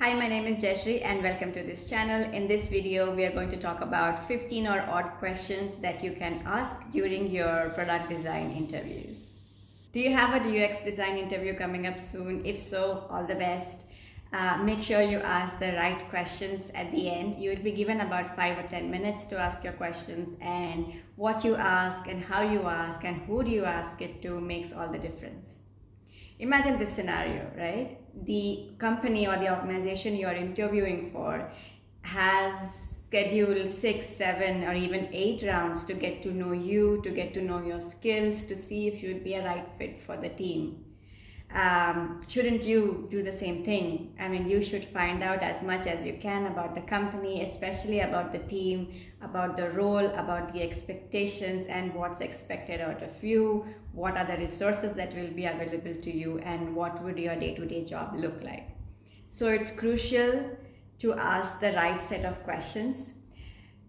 Hi, my name is Jayashree and welcome to this channel. In this video, we are going to talk about 15 or odd questions that you can ask during your product design interviews. Do you have a UX design interview coming up soon? If so, all the best. Make sure you ask the right questions at the end. You will be given about 5 or 10 minutes to ask your questions, and what you ask and how you ask and who do you ask it to makes all the difference. Imagine this scenario, right? The company or the organization you are interviewing for has scheduled 6, 7, or even 8 rounds to get to know you, to get to know your skills, to see if you'd be a right fit for the team. Shouldn't you do the same thing? I mean, you should find out as much as you can about the company, especially about the team, about the role, about the expectations, and what's expected out of you, what are the resources that will be available to you, and what would your day-to-day job look like. So it's crucial to ask the right set of questions.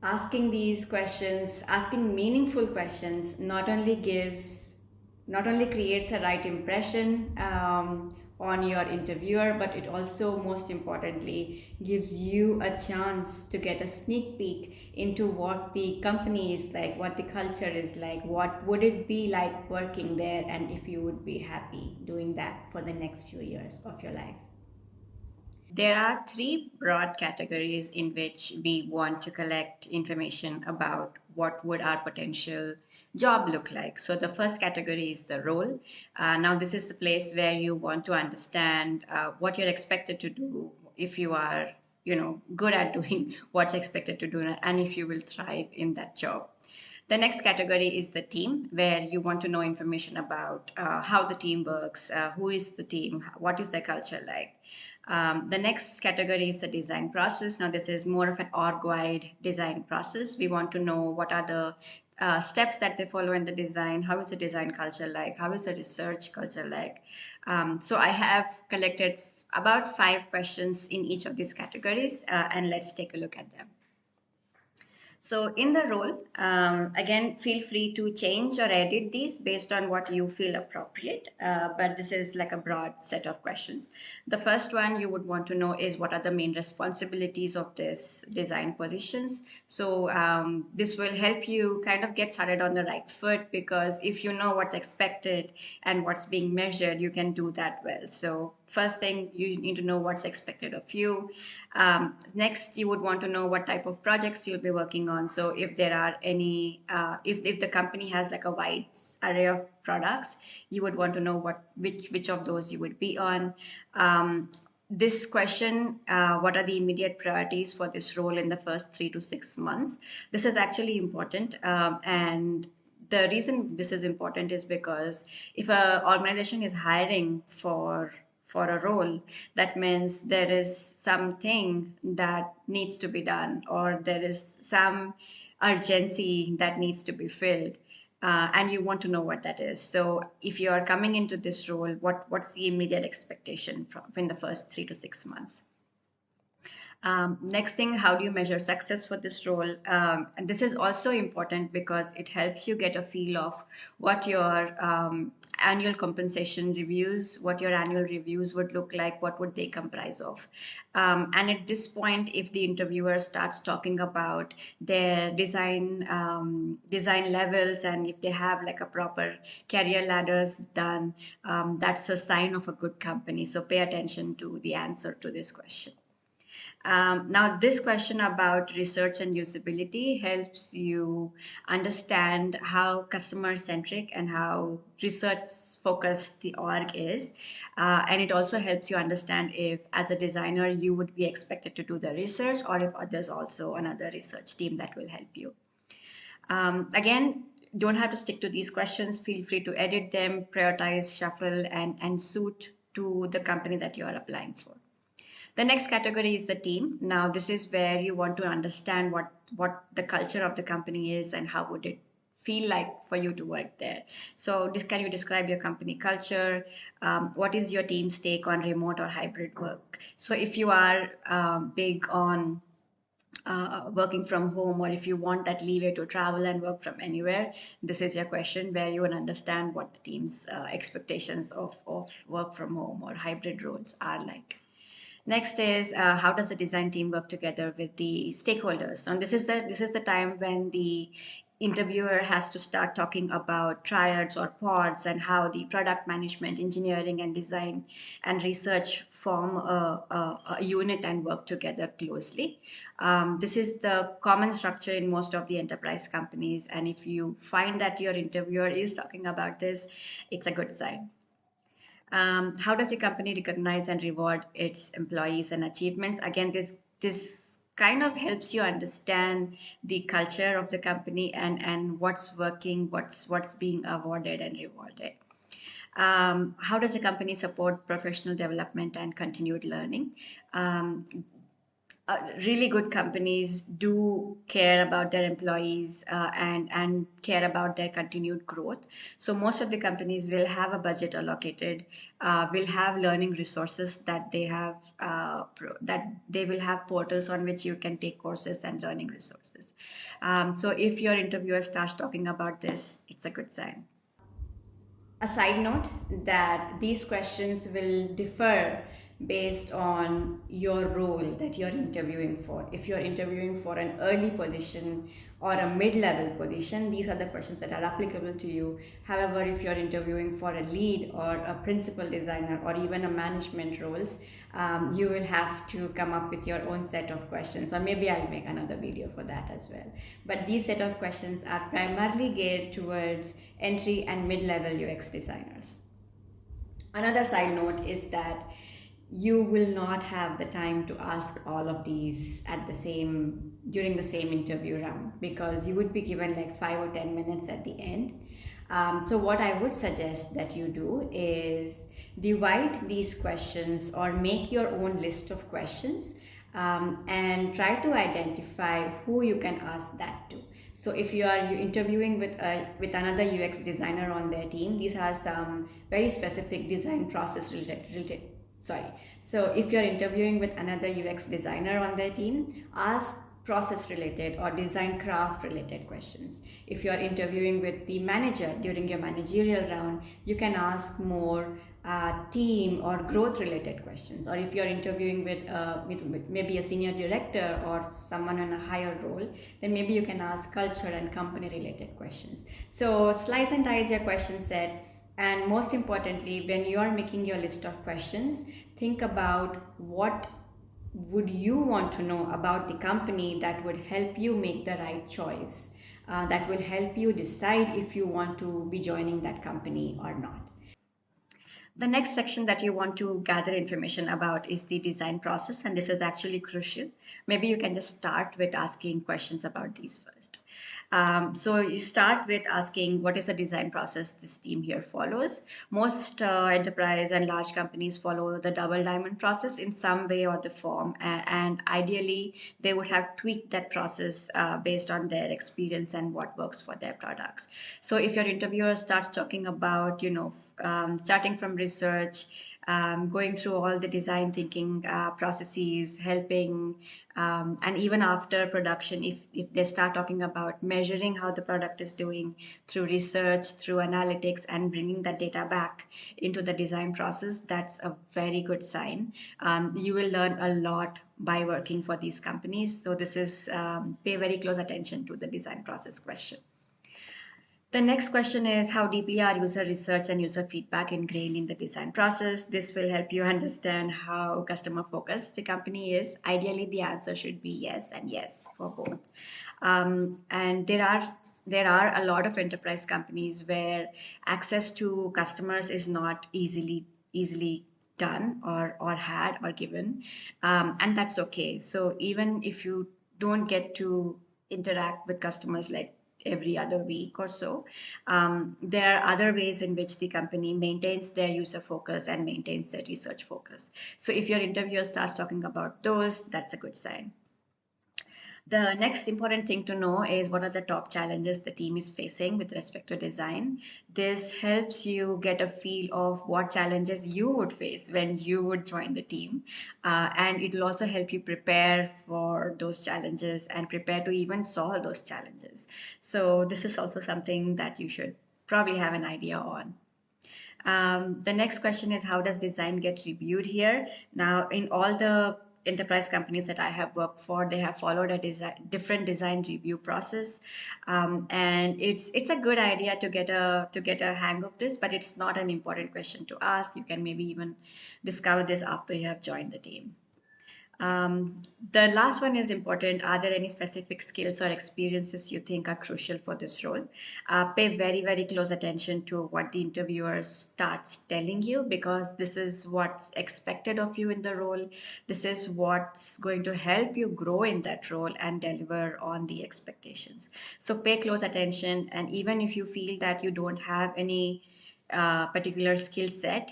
Asking these questions, asking meaningful questions, not only creates a right impression on your interviewer, but it also, most importantly, gives you a chance to get a sneak peek into what the company is like, what the culture is like, what would it be like working there, and if you would be happy doing that for the next few years of your life. There are three broad categories in which we want to collect information about what would our potential job look like. So the first category is the role. Now this is the place where you want to understand what you're expected to do if you are, good at doing what's expected to do, and if you will thrive in that job. The next category is the team, where you want to know information about how the team works, who is the team, what is their culture like. The next category is the design process. Now, this is more of an org-wide design process. We want to know what are the steps that they follow in the design, how is the design culture like, how is the research culture like. So I have collected about 5 questions in each of these categories, and let's take a look at them. So in the role, again, feel free to change or edit these based on what you feel appropriate. But this is like a broad set of questions. The first one you would want to know is what are the main responsibilities of this design positions. So this will help you kind of get started on the right foot, because if you know what's expected and what's being measured, you can do that well. So first thing, you need to know what's expected of you. Next, you would want to know what type of projects you'll be working on. So if there are any, if the company has like a wide array of products, you would want to know which of those you would be on. This question, what are the immediate priorities for this role in the first 3 to 6 months? This is actually important, and the reason this is important is because if an organization is hiring for a role, that means there is something that needs to be done, or there is some urgency that needs to be filled, and you want to know what that is. So if you are coming into this role, what's the immediate expectation from in the first 3 to 6 months? Next thing, how do you measure success for this role? And this is also important because it helps you get a feel of what your annual compensation reviews, what your annual reviews would look like, what would they comprise of. And at this point, if the interviewer starts talking about their design levels, and if they have like a proper career ladders done, that's a sign of a good company. So pay attention to the answer to this question. Now, this question about research and usability helps you understand how customer centric and how research focused the org is. And it also helps you understand if, as a designer, you would be expected to do the research, or if there's also another research team that will help you. Again, don't have to stick to these questions. Feel free to edit them, prioritize, shuffle, and suit to the company that you are applying for. The next category is the team. Now, this is where you want to understand what the culture of the company is and how would it feel like for you to work there. So can you describe your company culture? What is your team's take on remote or hybrid work? So if you are big on working from home, or if you want that leeway to travel and work from anywhere, this is your question where you will understand what the team's expectations of work from home or hybrid roles are like. Next is how does the design team work together with the stakeholders? And this is the time when the interviewer has to start talking about triads or pods and how the product management, engineering, and design and research form a unit and work together closely. This is the common structure in most of the enterprise companies, and if you find that your interviewer is talking about this, it's a good sign. How does a company recognize and reward its employees and achievements? Again, this kind of helps you understand the culture of the company and what's working, what's being awarded and rewarded. How does a company support professional development and continued learning? Um, really good companies do care about their employees and care about their continued growth. So most of the companies will have a budget allocated, will have learning resources that they have that they will have portals on which you can take courses and learning resources. So if your interviewer starts talking about this, it's a good sign. A side note that these questions will differ based on your role that you're interviewing for. If you're interviewing for an early position or a mid-level position, these are the questions that are applicable to you. However, if you're interviewing for a lead or a principal designer or even a management roles, you will have to come up with your own set of questions, or maybe I'll make another video for that as well. But these set of questions are primarily geared towards entry and mid-level UX designers. Another side note is that you will not have the time to ask all of these at the same during the same interview round, because you would be given like 5 or 10 minutes at the end. So what I would suggest that you do is divide these questions or make your own list of questions, and try to identify who you can ask that to. So if you are interviewing with another UX designer on their team, these are some very specific design process related. Sorry. So if you're interviewing with another UX designer on their team, ask process related or design craft related questions. If you're interviewing with the manager during your managerial round, you can ask more team or growth related questions. Or if you're interviewing with maybe a senior director or someone in a higher role, then maybe you can ask culture and company related questions. So slice and dice your question set. And most importantly, when you are making your list of questions, think about what would you want to know about the company that would help you make the right choice, that will help you decide if you want to be joining that company or not. The next section that you want to gather information about is the design process, and this is actually crucial. Maybe you can just start with asking questions about these first. So you start with asking what is the design process this team here follows. Most enterprise and large companies follow the double diamond process in some way or the form, and ideally they would have tweaked that process based on their experience and what works for their products. So if your interviewer starts talking about, starting from research, going through all the design thinking processes, helping, and even after production, if they start talking about measuring how the product is doing through research, through analytics, and bringing that data back into the design process, that's a very good sign. You will learn a lot by working for these companies. So this is pay very close attention to the design process question. The next question is how deeply are user research and user feedback ingrained in the design process? This will help you understand how customer focused the company is. Ideally, the answer should be yes and yes for both. And there are a lot of enterprise companies where access to customers is not easily done or had or given, and that's okay. So even if you don't get to interact with customers like every other week or so, there are other ways in which the company maintains their user focus and maintains their research focus. So if your interviewer starts talking about those, that's a good sign. The next important thing to know is what are the top challenges the team is facing with respect to design. This helps you get a feel of what challenges you would face when you would join the team. And it will also help you prepare for those challenges and prepare to even solve those challenges. So this is also something that you should probably have an idea on. The next question is, how does design get reviewed here? Now, in all the enterprise companies that I have worked for, they have followed a different design review process, and it's a good idea to get a hang of this, but it's not an important question to ask. You can maybe even discover this after you have joined the team. The last one is important. Are there any specific skills or experiences you think are crucial for this role? Pay very, very close attention to what the interviewer starts telling you, because this is what's expected of you in the role. This is what's going to help you grow in that role and deliver on the expectations. So pay close attention, and even if you feel that you don't have any particular skill set,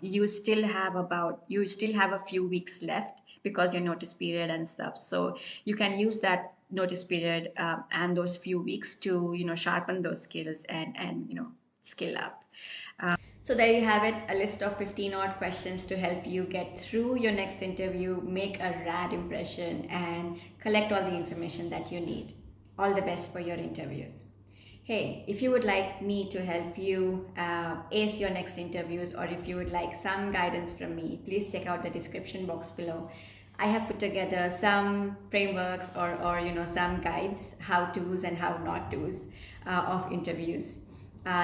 you still have a few weeks left because your notice period and stuff. So you can use that notice period and those few weeks to sharpen those skills and skill up. So there you have it, a list of 15 odd questions to help you get through your next interview, make a rad impression, and collect all the information that you need. All the best for your interviews. Hey, if you would like me to help you ace your next interviews, or if you would like some guidance from me, please check out the description box below. I have put together some frameworks or some guides, how to's and how not to's of interviews.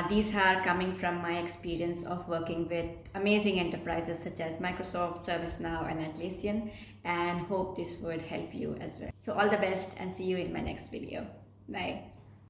These are coming from my experience of working with amazing enterprises such as Microsoft, ServiceNow, and Atlassian, and hope this would help you as well. So all the best, and see you in my next video. Bye.